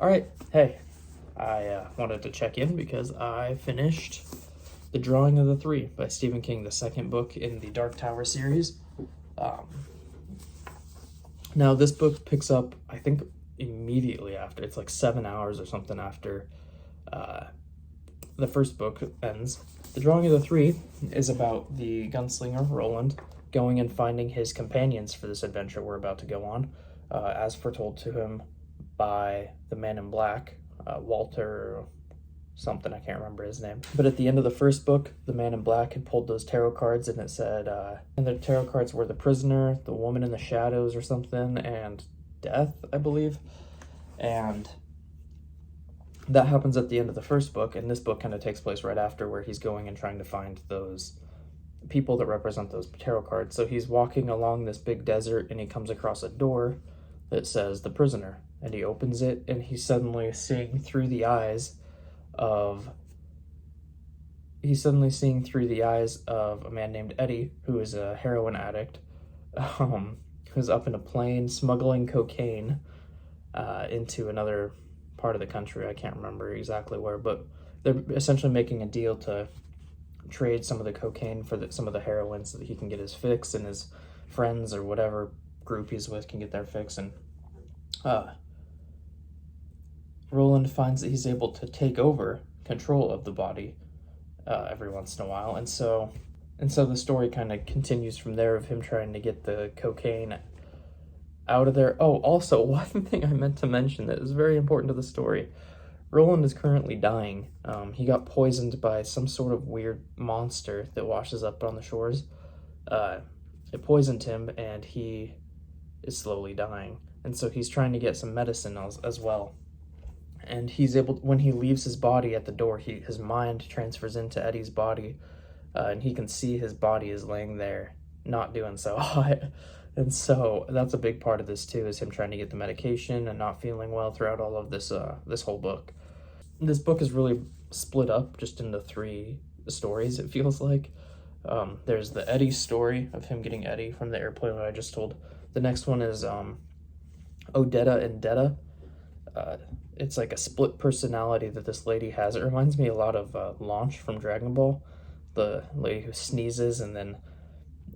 All right, hey, I wanted to check in because I finished The Drawing of the Three by Stephen King, the second book in the Dark Tower series. Um, Now, this book picks up, I think, immediately after. It's like 7 hours or something after uh, the first book ends. The Drawing of the Three is about the gunslinger Roland going and finding his companions for this adventure we're about to go on, as foretold to him by the Man in Black, Walter something, I can't remember his name. But at the end of the first book, the Man in Black had pulled those tarot cards and it said, and the tarot cards were the prisoner, the woman in the shadows or something, and death, I believe. And that happens at the end of the first book, and this book kind of takes place right after, where he's going and trying to find those people that represent those tarot cards. So he's walking along this big desert and he comes across a door that says the prisoner, and he opens it and he's suddenly seeing through the eyes of a man named Eddie, who is a heroin addict, who's up in a plane smuggling cocaine into another part of the country. I can't remember exactly where, but they're essentially making a deal to trade some of the cocaine for some of the heroin so that he can get his fix, and his friends or whatever group he's with can get their fix. And Roland finds that he's able to take over control of the body every once in a while, and so the story kind of continues from there, of him trying to get the cocaine out of there. Oh, also, one thing I meant to mention that is very important to the story: Roland is currently dying. He got poisoned by some sort of weird monster that washes up on the shores. It poisoned him, and he is slowly dying, and so he's trying to get some medicine as well. And he's able, when he leaves his body at the door, his mind transfers into Eddie's body, and he can see his body is laying there, not doing so hot. And so that's a big part of this too, is him trying to get the medication and not feeling well throughout all of this this whole book. This book is really split up just into three stories, it feels like. There's the Eddie story of him getting Eddie from the airplane that I just told. The next one is Odetta and Detta. It's like a split personality that this lady has. It reminds me a lot of Launch from Dragon Ball, the lady who sneezes and then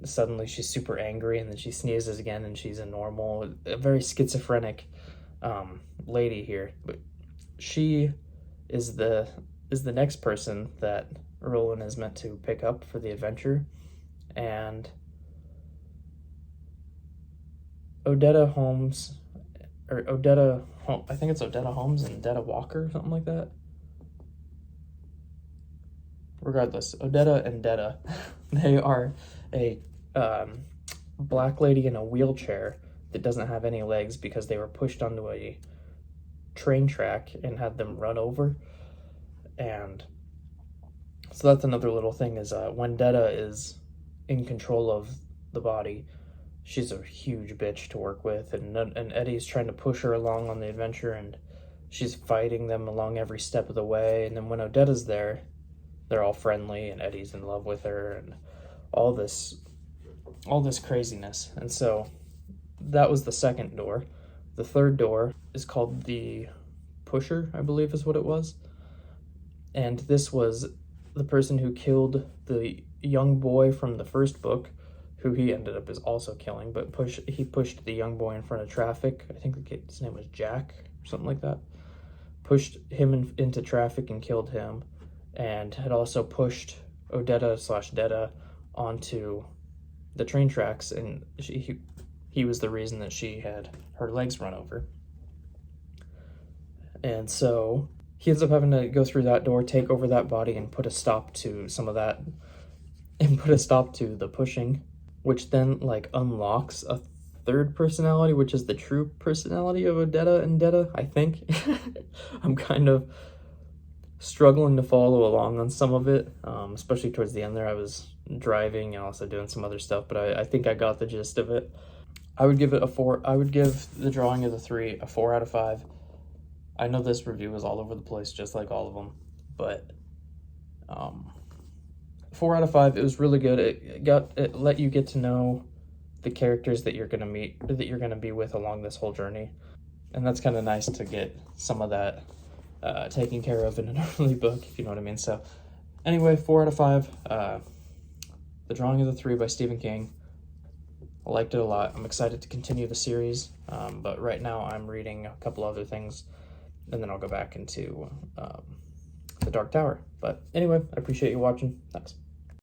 suddenly she's super angry, and then she sneezes again and she's a very schizophrenic lady here. But she is the next person that Roland is meant to pick up for the adventure. And Odetta Holmes, I think it's Odetta Holmes and Detta Walker, something like that. Regardless, Odetta and Detta, they are a black lady in a wheelchair that doesn't have any legs because they were pushed onto a train track and had them run over. And so that's another little thing, is when Detta is in control of the body, she's a huge bitch to work with, and Eddie's trying to push her along on the adventure, and she's fighting them along every step of the way. And then when Odetta's there, they're all friendly, and Eddie's in love with her, and all this craziness. And so that was the second door. The third door is called the Pusher, I believe is what it was. And this was the person who killed the young boy from the first book, who he ended up is also killing, but he pushed the young boy in front of traffic. I think his name was Jack or something like that. Pushed him into traffic and killed him, and had also pushed Odetta/Detta onto the train tracks, and he was the reason that she had her legs run over. And so he ends up having to go through that door, take over that body, and put a stop to some of that, and put a stop to the pushing, which then unlocks a third personality, which is the true personality of Odetta and Detta, I think. I'm kind of struggling to follow along on some of it, especially towards the end there. I was driving and also doing some other stuff, but I think I got the gist of it. I would give it a 4. I would give The Drawing of the Three a 4 out of 5. I know this review was all over the place, just like all of them, but 4 out of 5. It was really good. It let you get to know the characters that you're gonna meet, that you're gonna be with along this whole journey. And that's kind of nice to get some of that taken care of in an early book, if you know what I mean. So anyway, 4 out of 5. The Drawing of the Three by Stephen King. I liked it a lot. I'm excited to continue the series, but right now I'm reading a couple other things, and then I'll go back into The Dark Tower. But anyway, I appreciate you watching. Thanks.